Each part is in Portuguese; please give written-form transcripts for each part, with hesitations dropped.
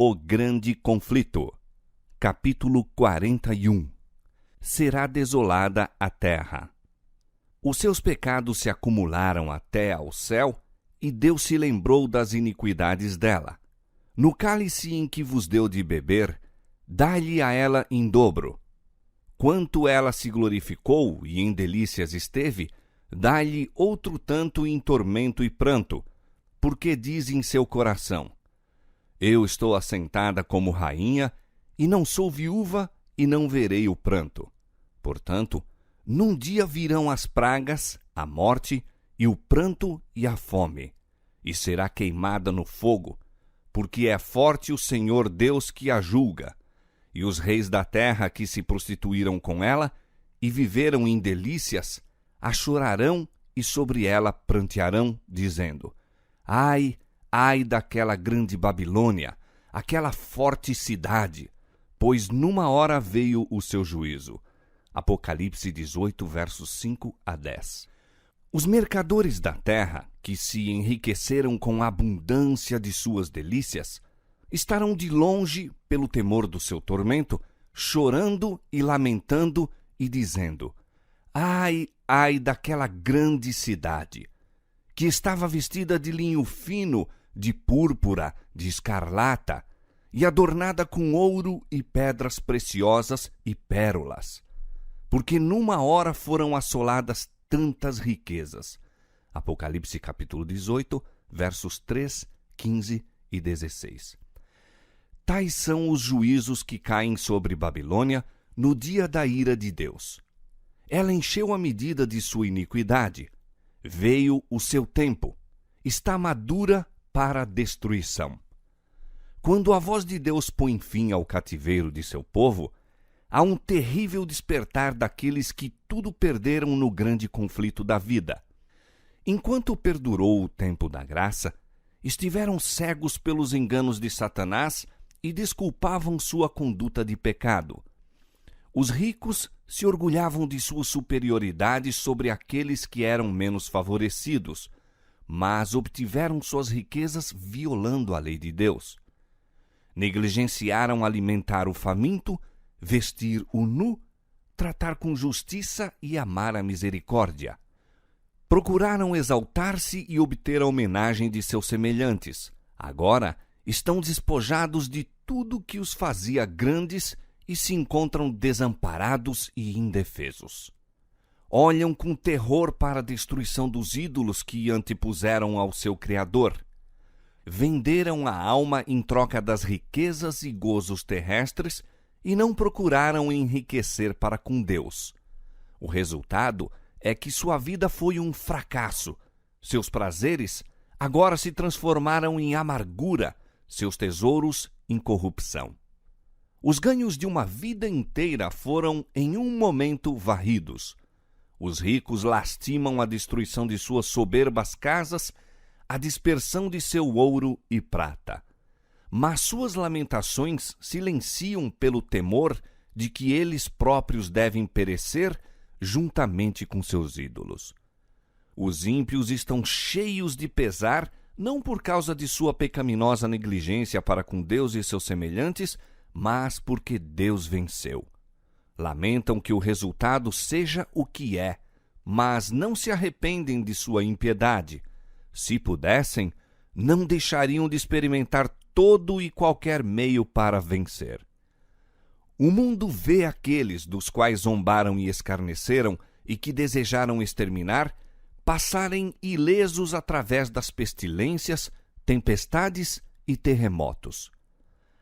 O grande conflito. Capítulo 41. Será desolada a terra. Os seus pecados se acumularam até ao céu, e Deus se lembrou das iniquidades dela. No cálice em que vos deu de beber, dai-lhe a ela em dobro. Quanto ela se glorificou e em delícias esteve, dai-lhe outro tanto em tormento e pranto, porque diz em seu coração: Eu estou assentada como rainha, e não sou viúva, e não verei o pranto. Portanto, num dia virão as pragas, a morte, e o pranto e a fome, e será queimada no fogo, porque é forte o Senhor Deus que a julga. E os reis da terra que se prostituíram com ela e viveram em delícias, a chorarão e sobre ela prantearão, dizendo: Ai, ai daquela grande Babilônia, aquela forte cidade, pois numa hora veio o seu juízo. Apocalipse 18, versos 5 a 10. Os mercadores da terra, que se enriqueceram com a abundância de suas delícias, estarão de longe, pelo temor do seu tormento, chorando e lamentando e dizendo: Ai, ai daquela grande cidade, que estava vestida de linho fino, de púrpura, de escarlata, e adornada com ouro e pedras preciosas e pérolas, porque numa hora foram assoladas tantas riquezas. Apocalipse capítulo 18, versos 3, 15 e 16. Tais são os juízos que caem sobre Babilônia no dia da ira de Deus. Ela encheu a medida de sua iniquidade. Veio o seu tempo. Está madura para a destruição. Quando a voz de Deus põe fim ao cativeiro de seu povo, há um terrível despertar daqueles que tudo perderam no grande conflito da vida. Enquanto perdurou o tempo da graça, estiveram cegos pelos enganos de Satanás e desculpavam sua conduta de pecado. Os ricos se orgulhavam de sua superioridade sobre aqueles que eram menos favorecidos, mas obtiveram suas riquezas violando a lei de Deus. Negligenciaram alimentar o faminto, vestir o nu, tratar com justiça e amar a misericórdia. Procuraram exaltar-se e obter a homenagem de seus semelhantes. Agora estão despojados de tudo que os fazia grandes e se encontram desamparados e indefesos. Olham com terror para a destruição dos ídolos que antepuseram ao seu Criador. Venderam a alma em troca das riquezas e gozos terrestres e não procuraram enriquecer para com Deus. O resultado é que sua vida foi um fracasso. Seus prazeres agora se transformaram em amargura, seus tesouros em corrupção. Os ganhos de uma vida inteira foram, em um momento, varridos. Os ricos lastimam a destruição de suas soberbas casas, a dispersão de seu ouro e prata. Mas suas lamentações silenciam pelo temor de que eles próprios devem perecer juntamente com seus ídolos. Os ímpios estão cheios de pesar, não por causa de sua pecaminosa negligência para com Deus e seus semelhantes, mas porque Deus venceu. Lamentam que o resultado seja o que é, mas não se arrependem de sua impiedade. Se pudessem, não deixariam de experimentar todo e qualquer meio para vencer. O mundo vê aqueles dos quais zombaram e escarneceram e que desejaram exterminar passarem ilesos através das pestilências, tempestades e terremotos.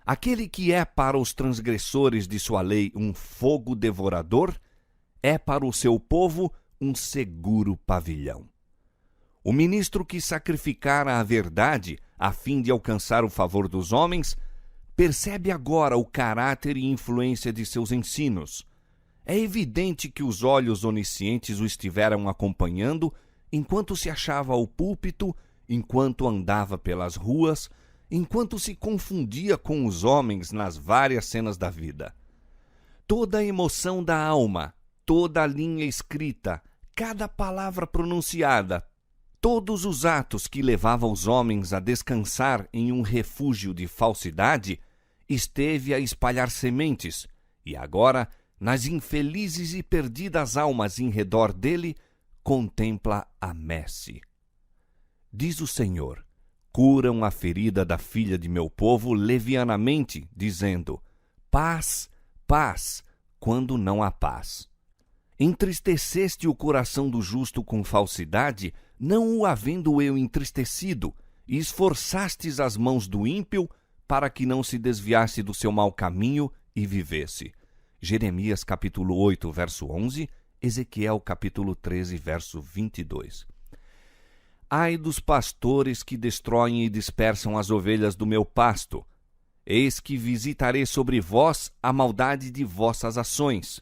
Aquele que é para os transgressores de sua lei um fogo devorador, é para o seu povo um seguro pavilhão. O ministro que sacrificara a verdade a fim de alcançar o favor dos homens, percebe agora o caráter e influência de seus ensinos. É evidente que os olhos oniscientes o estiveram acompanhando enquanto se achava ao púlpito, enquanto andava pelas ruas, enquanto se confundia com os homens nas várias cenas da vida. Toda a emoção da alma, toda a linha escrita, cada palavra pronunciada, todos os atos que levavam os homens a descansar em um refúgio de falsidade esteve a espalhar sementes, e agora, nas infelizes e perdidas almas em redor dele, contempla a messe. Diz o Senhor: curam a ferida da filha de meu povo levianamente, dizendo: paz, paz, quando não há paz. Entristeceste o coração do justo com falsidade, não o havendo eu entristecido, e esforçastes as mãos do ímpio, para que não se desviasse do seu mau caminho e vivesse. Jeremias capítulo 8, verso 11, Ezequiel capítulo 13, verso 22. Ai dos pastores que destroem e dispersam as ovelhas do meu pasto. Eis que visitarei sobre vós a maldade de vossas ações.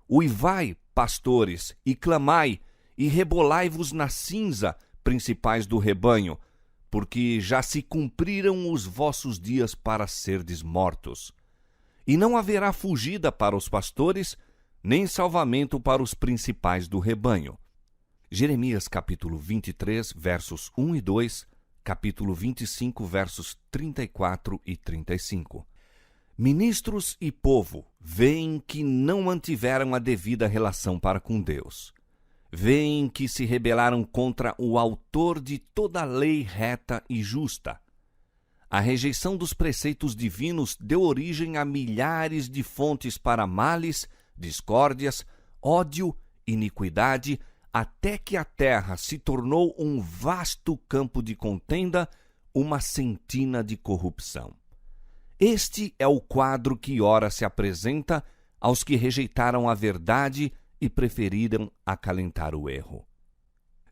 Uivai, pastores, e clamai, e rebolai-vos na cinza, principais do rebanho, porque já se cumpriram os vossos dias para serdes mortos. E não haverá fugida para os pastores, nem salvamento para os principais do rebanho. Jeremias capítulo 23, versos 1 e 2, capítulo 25, versos 34 e 35. Ministros e povo veem que não mantiveram a devida relação para com Deus. Veem que se rebelaram contra o autor de toda a lei reta e justa. A rejeição dos preceitos divinos deu origem a milhares de fontes para males, discórdias, ódio, iniquidade, até que a terra se tornou um vasto campo de contenda, uma sentina de corrupção. Este é o quadro que ora se apresenta aos que rejeitaram a verdade e preferiram acalentar o erro.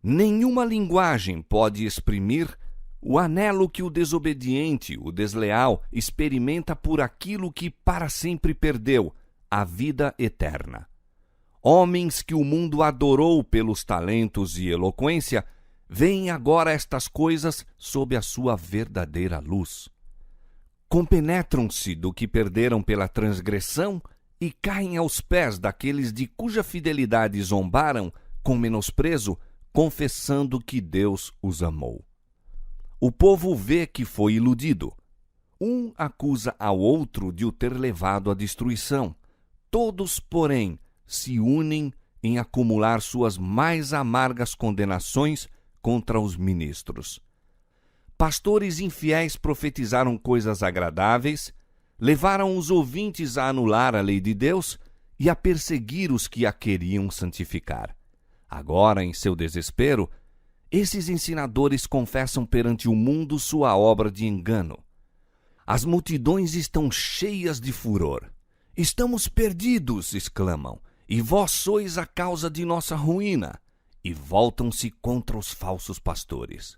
Nenhuma linguagem pode exprimir o anelo que o desobediente, o desleal, experimenta por aquilo que para sempre perdeu, a vida eterna. Homens que o mundo adorou pelos talentos e eloquência, veem agora estas coisas sob a sua verdadeira luz. Compenetram-se do que perderam pela transgressão e caem aos pés daqueles de cuja fidelidade zombaram com menosprezo, confessando que Deus os amou. O povo vê que foi iludido. Um acusa ao outro de o ter levado à destruição. Todos, porém, se unem em acumular suas mais amargas condenações contra os ministros. Pastores infiéis profetizaram coisas agradáveis, levaram os ouvintes a anular a lei de Deus e a perseguir os que a queriam santificar. Agora, em seu desespero, esses ensinadores confessam perante o mundo sua obra de engano. As multidões estão cheias de furor. Estamos perdidos, exclamam, e vós sois a causa de nossa ruína, e voltam-se contra os falsos pastores.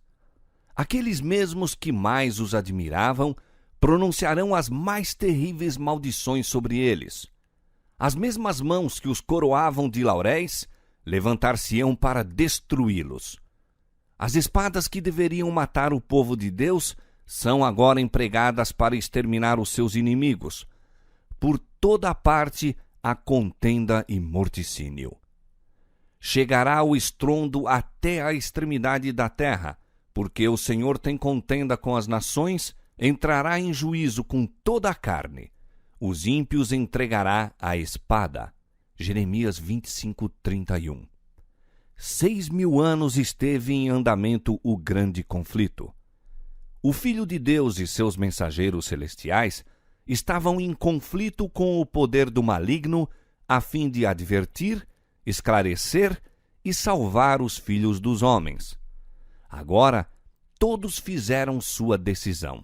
Aqueles mesmos que mais os admiravam pronunciarão as mais terríveis maldições sobre eles. As mesmas mãos que os coroavam de lauréis levantar-se-ão para destruí-los. As espadas que deveriam matar o povo de Deus são agora empregadas para exterminar os seus inimigos. Por toda a parte há contenda e morticínio. Chegará o estrondo até a extremidade da terra, porque o Senhor tem contenda com as nações, entrará em juízo com toda a carne. Os ímpios entregará à espada. Jeremias 25, 31. 6.000 anos esteve em andamento o grande conflito. O Filho de Deus e seus mensageiros celestiais estavam em conflito com o poder do maligno a fim de advertir, esclarecer e salvar os filhos dos homens. Agora, todos fizeram sua decisão.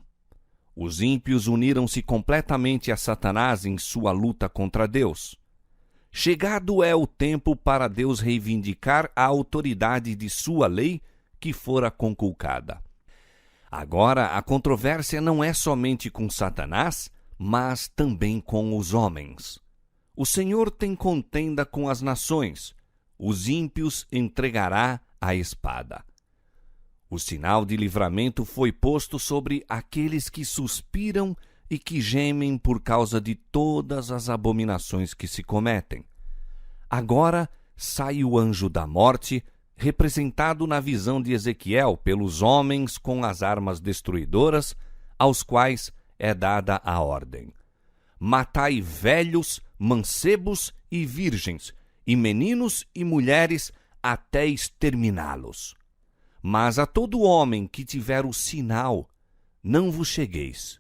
Os ímpios uniram-se completamente a Satanás em sua luta contra Deus. Chegado é o tempo para Deus reivindicar a autoridade de sua lei que fora conculcada. Agora, a controvérsia não é somente com Satanás, mas também com os homens. O Senhor tem contenda com as nações, os ímpios entregará à espada. O sinal de livramento foi posto sobre aqueles que suspiram e que gemem por causa de todas as abominações que se cometem. Agora sai o anjo da morte, representado na visão de Ezequiel pelos homens com as armas destruidoras, aos quais é dada a ordem: matai velhos, mancebos e virgens, e meninos e mulheres, até exterminá-los. Mas a todo homem que tiver o sinal, não vos chegueis,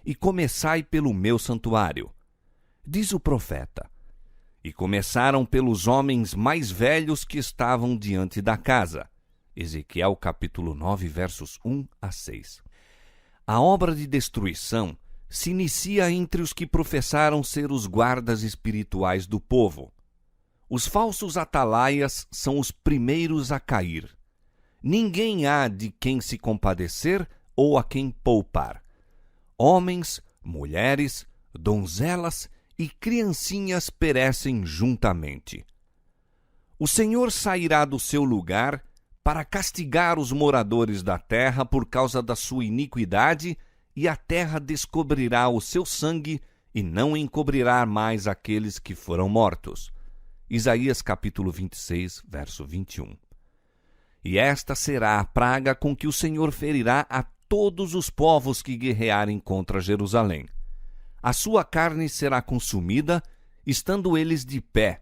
e começai pelo meu santuário. Diz o profeta: e começaram pelos homens mais velhos que estavam diante da casa. Ezequiel capítulo 9, versos 1 a 6. A obra de destruição se inicia entre os que professaram ser os guardas espirituais do povo. Os falsos atalaias são os primeiros a cair. Ninguém há de quem se compadecer ou a quem poupar. Homens, mulheres, donzelas e criancinhas perecem juntamente. O Senhor sairá do seu lugar para castigar os moradores da terra por causa da sua iniquidade, e a terra descobrirá o seu sangue e não encobrirá mais aqueles que foram mortos. Isaías capítulo 26, verso 21. E esta será a praga com que o Senhor ferirá a todos os povos que guerrearem contra Jerusalém. A sua carne será consumida, estando eles de pé,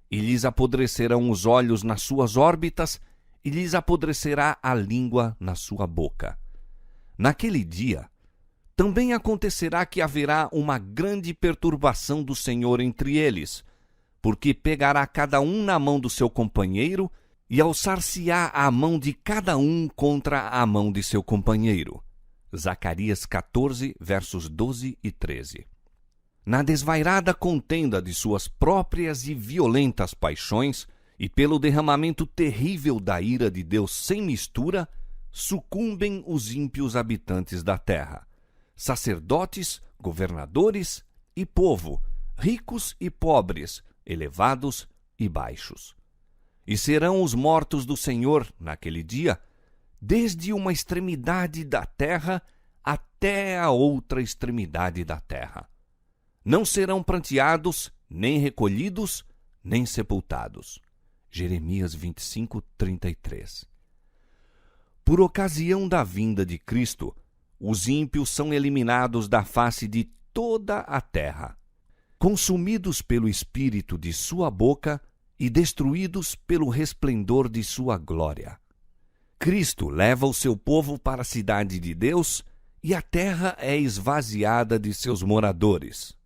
e lhes apodrecerão os olhos nas suas órbitas, e lhes apodrecerá a língua na sua boca. Naquele dia, também acontecerá que haverá uma grande perturbação do Senhor entre eles, porque pegará cada um na mão do seu companheiro, e alçar-se-á a mão de cada um contra a mão de seu companheiro. Zacarias 14, versos 12 e 13. Na desvairada contenda de suas próprias e violentas paixões, e pelo derramamento terrível da ira de Deus sem mistura, sucumbem os ímpios habitantes da terra, sacerdotes, governadores e povo, ricos e pobres, elevados e baixos. E serão os mortos do Senhor, naquele dia, desde uma extremidade da terra até a outra extremidade da terra. Não serão pranteados, nem recolhidos, nem sepultados. Jeremias 25, 33. Por ocasião da vinda de Cristo, os ímpios são eliminados da face de toda a terra, consumidos pelo espírito de sua boca e destruídos pelo resplendor de sua glória. Cristo leva o seu povo para a cidade de Deus, e a terra é esvaziada de seus moradores.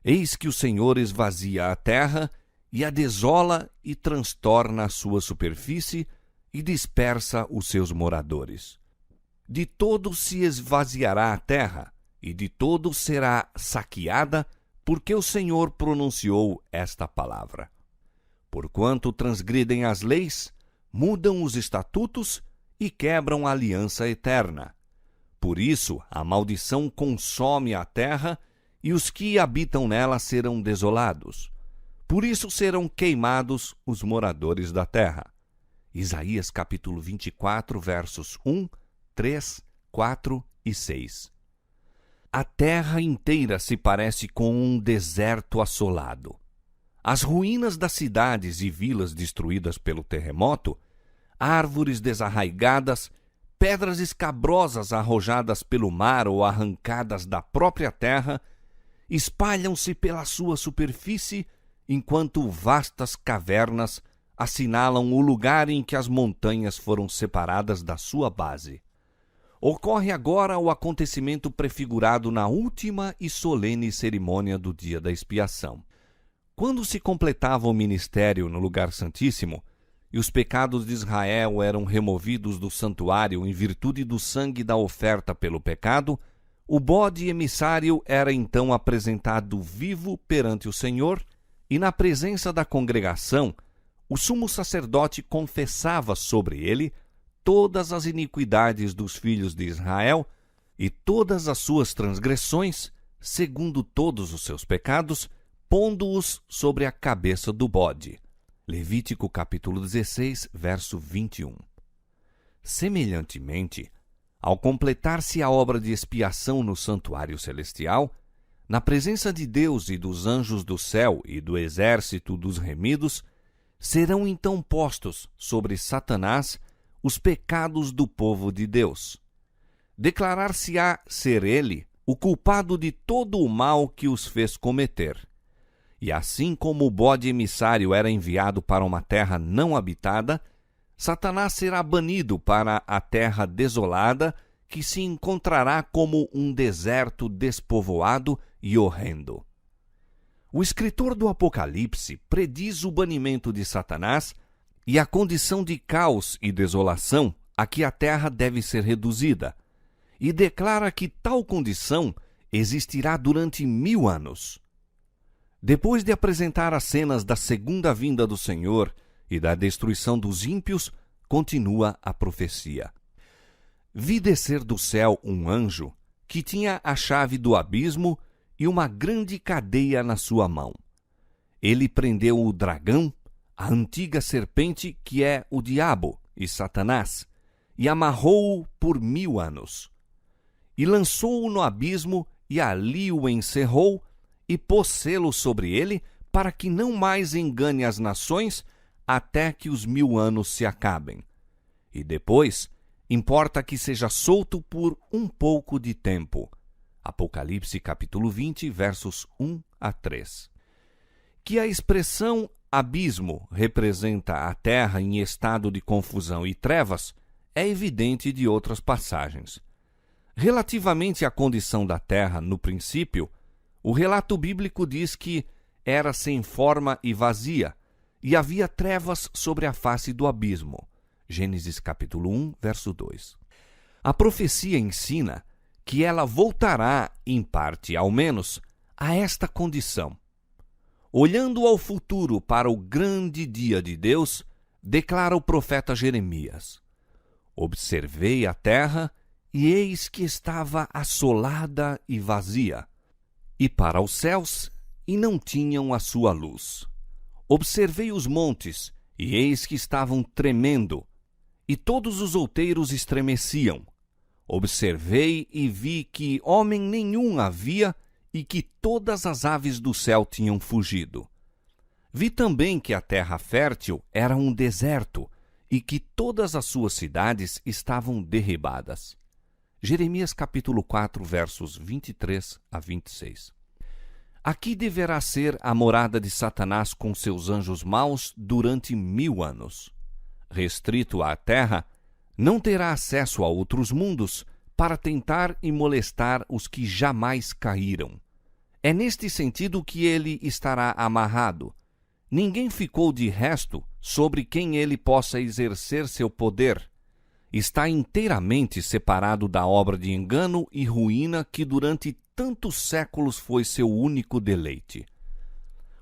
Eis que o Senhor esvazia a terra, e a desola e transtorna a sua superfície, e dispersa os seus moradores. De todo se esvaziará a terra, e de todo será saqueada, porque o Senhor pronunciou esta palavra. Porquanto transgridem as leis, mudam os estatutos e quebram a aliança eterna. Por isso a maldição consome a terra, e os que habitam nela serão desolados. Por isso serão queimados os moradores da terra. Isaías capítulo 24, versos 1, 3, 4 e 6. A terra inteira se parece com um deserto assolado. As ruínas das cidades e vilas destruídas pelo terremoto, árvores desarraigadas, pedras escabrosas arrojadas pelo mar ou arrancadas da própria terra, espalham-se pela sua superfície, enquanto vastas cavernas assinalam o lugar em que as montanhas foram separadas da sua base. Ocorre agora o acontecimento prefigurado na última e solene cerimônia do dia da expiação. Quando se completava o ministério no lugar santíssimo, e os pecados de Israel eram removidos do santuário em virtude do sangue da oferta pelo pecado, o bode emissário era então apresentado vivo perante o Senhor, e na presença da congregação, o sumo sacerdote confessava sobre ele todas as iniquidades dos filhos de Israel e todas as suas transgressões, segundo todos os seus pecados, pondo-os sobre a cabeça do bode. Levítico capítulo 16, verso 21. Semelhantemente, ao completar-se a obra de expiação no santuário celestial, na presença de Deus e dos anjos do céu e do exército dos remidos, serão então postos sobre Satanás os pecados do povo de Deus. Declarar-se-á ser ele o culpado de todo o mal que os fez cometer. E assim como o bode emissário era enviado para uma terra não habitada, Satanás será banido para a terra desolada, que se encontrará como um deserto despovoado e horrendo. O escritor do Apocalipse prediz o banimento de Satanás e a condição de caos e desolação a que a terra deve ser reduzida, e declara que tal condição existirá durante 1000 anos. Depois de apresentar as cenas da segunda vinda do Senhor e da destruição dos ímpios, continua a profecia. Vi descer do céu um anjo que tinha a chave do abismo e uma grande cadeia na sua mão. Ele prendeu o dragão, a antiga serpente que é o diabo e Satanás, e amarrou-o por 1000 anos. E lançou-o no abismo e ali o encerrou e pôs selo sobre ele para que não mais engane as nações até que os 1000 anos se acabem. E depois importa que seja solto por um pouco de tempo. Apocalipse capítulo 20, versos 1 a 3. Que a expressão abismo representa a terra em estado de confusão e trevas é evidente de outras passagens. Relativamente à condição da terra no princípio, o relato bíblico diz que era sem forma e vazia, e havia trevas sobre a face do abismo. Gênesis capítulo 1, verso 2. A profecia ensina que ela voltará, em parte ao menos, a esta condição. Olhando ao futuro para o grande dia de Deus, declara o profeta Jeremias: Observei a terra, e eis que estava assolada e vazia, e para os céus, e não tinham a sua luz. Observei os montes, e eis que estavam tremendo, e todos os outeiros estremeciam. Observei e vi que homem nenhum havia, e que todas as aves do céu tinham fugido. Vi também que a terra fértil era um deserto, e que todas as suas cidades estavam derribadas. Jeremias capítulo 4, versos 23 a 26. Aqui deverá ser a morada de Satanás com seus anjos maus durante 1000 anos. Restrito à terra, não terá acesso a outros mundos para tentar e molestar os que jamais caíram. É neste sentido que ele estará amarrado. Ninguém ficou de resto sobre quem ele possa exercer seu poder. Está inteiramente separado da obra de engano e ruína que durante tantos séculos foi seu único deleite.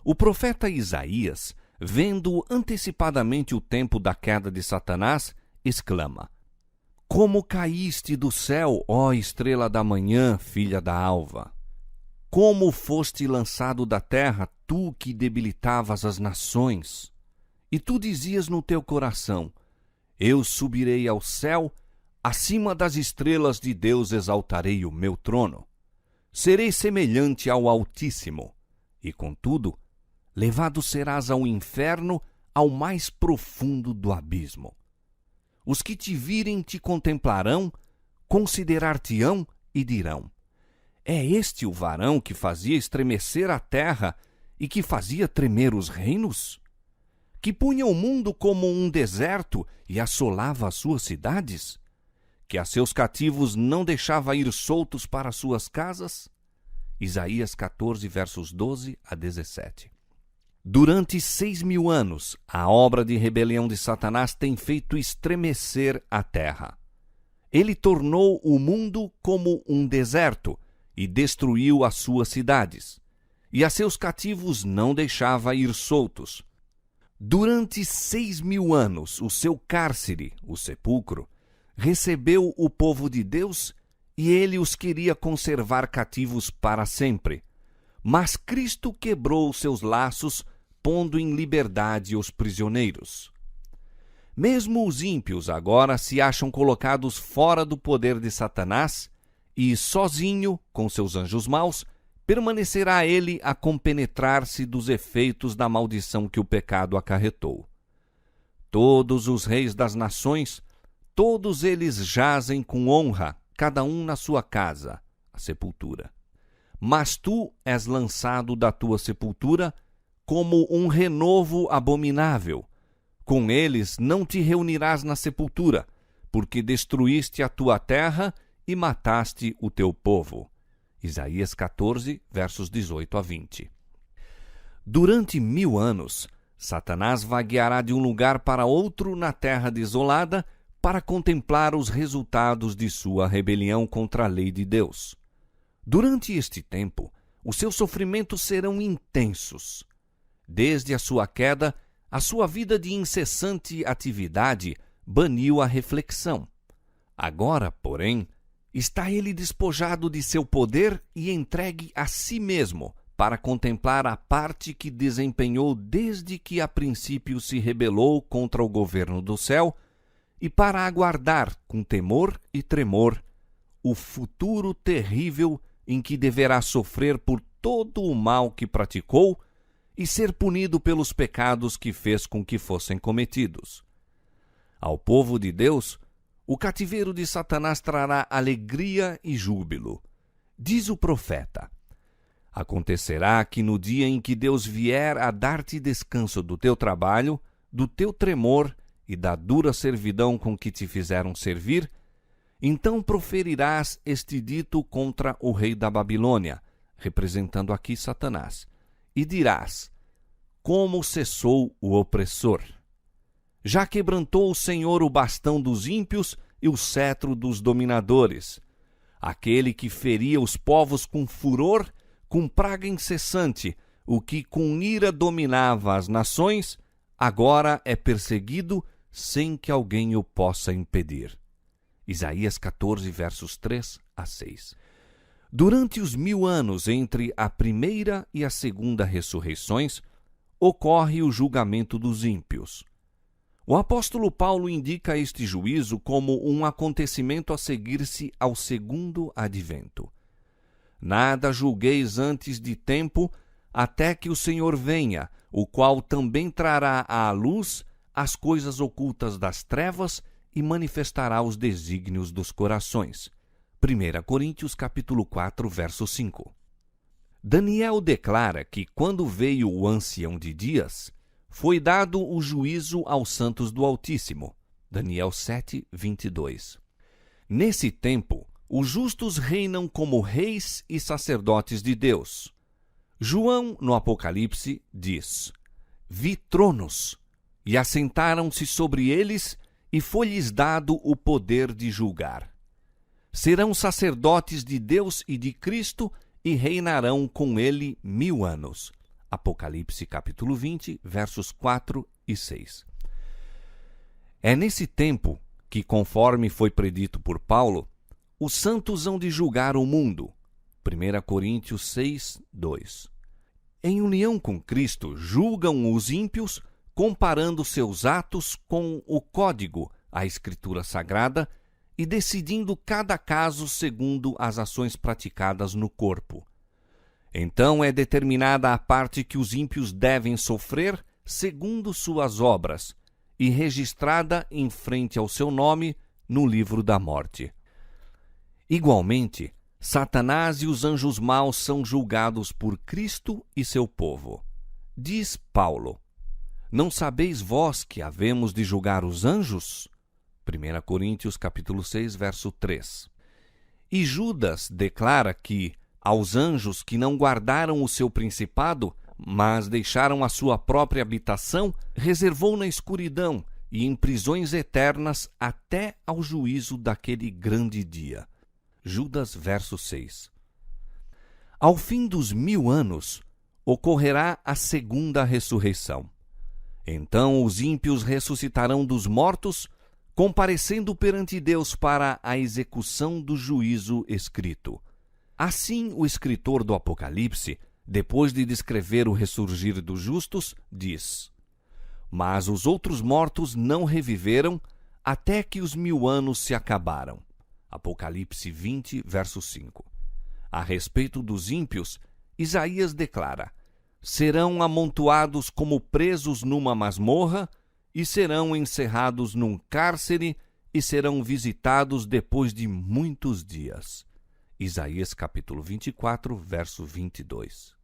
O profeta Isaías, vendo antecipadamente o tempo da queda de Satanás, exclama: Como caíste do céu, ó estrela da manhã, filha da alva! Como foste lançado da terra, tu que debilitavas as nações! E tu dizias no teu coração: Eu subirei ao céu, acima das estrelas de Deus exaltarei o meu trono. Serei semelhante ao Altíssimo, e contudo, levado serás ao inferno, ao mais profundo do abismo. Os que te virem te contemplarão, considerar-te-ão e dirão: É este o varão que fazia estremecer a terra e que fazia tremer os reinos? Que punha o mundo como um deserto e assolava as suas cidades? Que a seus cativos não deixava ir soltos para suas casas? Isaías 14, versos 12 a 17. Durante 6.000 anos, a obra de rebelião de Satanás tem feito estremecer a terra. Ele tornou o mundo como um deserto e destruiu as suas cidades, e a seus cativos não deixava ir soltos. Durante 6.000 anos, o seu cárcere, o sepulcro, recebeu o povo de Deus e ele os queria conservar cativos para sempre. Mas Cristo quebrou seus laços, pondo em liberdade os prisioneiros. Mesmo os ímpios agora se acham colocados fora do poder de Satanás e, sozinho, com seus anjos maus, permanecerá ele a compenetrar-se dos efeitos da maldição que o pecado acarretou. Todos os reis das nações, todos eles jazem com honra, cada um na sua casa, a sepultura. Mas tu és lançado da tua sepultura como um renovo abominável. Com eles não te reunirás na sepultura, porque destruíste a tua terra e mataste o teu povo. Isaías 14, versos 18 a 20. Durante 1000 anos, Satanás vagueará de um lugar para outro na terra desolada para contemplar os resultados de sua rebelião contra a lei de Deus. Durante este tempo, os seus sofrimentos serão intensos. Desde a sua queda, a sua vida de incessante atividade baniu a reflexão. Agora, porém, está ele despojado de seu poder e entregue a si mesmo para contemplar a parte que desempenhou desde que a princípio se rebelou contra o governo do céu e para aguardar com temor e tremor o futuro terrível em que deverá sofrer por todo o mal que praticou e ser punido pelos pecados que fez com que fossem cometidos. Ao povo de Deus, o cativeiro de Satanás trará alegria e júbilo. Diz o profeta: acontecerá que no dia em que Deus vier a dar-te descanso do teu trabalho, do teu tremor e da dura servidão com que te fizeram servir, então proferirás este dito contra o rei da Babilônia, representando aqui Satanás, e dirás: como cessou o opressor! Já quebrantou o Senhor o bastão dos ímpios e o cetro dos dominadores. Aquele que feria os povos com furor, com praga incessante, o que com ira dominava as nações, agora é perseguido sem que alguém o possa impedir. Isaías 14, versos 3 a 6. Durante os 1000 anos entre a primeira e a segunda ressurreições, ocorre o julgamento dos ímpios. O apóstolo Paulo indica este juízo como um acontecimento a seguir-se ao segundo advento. Nada julgueis antes de tempo, até que o Senhor venha, o qual também trará à luz as coisas ocultas das trevas e manifestará os desígnios dos corações. 1 Coríntios capítulo 4, verso 5. Daniel declara que quando veio o ancião de dias, foi dado o juízo aos santos do Altíssimo. Daniel 7, 22. Nesse tempo, os justos reinam como reis e sacerdotes de Deus. João, no Apocalipse, diz: vi tronos, e assentaram-se sobre eles, e foi-lhes dado o poder de julgar. Serão sacerdotes de Deus e de Cristo, e reinarão com ele 1000 anos. Apocalipse capítulo 20, versos 4 e 6. É nesse tempo que, conforme foi predito por Paulo, os santos hão de julgar o mundo. 1 Coríntios 6, 2. Em união com Cristo, julgam os ímpios, comparando seus atos com o código, a Escritura Sagrada, e decidindo cada caso segundo as ações praticadas no corpo. Então é determinada a parte que os ímpios devem sofrer segundo suas obras, e registrada em frente ao seu nome no livro da morte. Igualmente, Satanás e os anjos maus são julgados por Cristo e seu povo. Diz Paulo: não sabeis vós que havemos de julgar os anjos? 1 Coríntios capítulo 6, verso 3. E Judas declara que aos anjos que não guardaram o seu principado, mas deixaram a sua própria habitação, reservou na escuridão e em prisões eternas até ao juízo daquele grande dia. Judas, verso 6. Ao fim dos 1000 anos, ocorrerá a segunda ressurreição. Então os ímpios ressuscitarão dos mortos, comparecendo perante Deus para a execução do juízo escrito. Assim, o escritor do Apocalipse, depois de descrever o ressurgir dos justos, diz: mas os outros mortos não reviveram até que os 1000 anos se acabaram. Apocalipse 20, verso 5. A respeito dos ímpios, Isaías declara: serão amontoados como presos numa masmorra, e serão encerrados num cárcere, e serão visitados depois de muitos dias. Isaías capítulo 24, verso 22.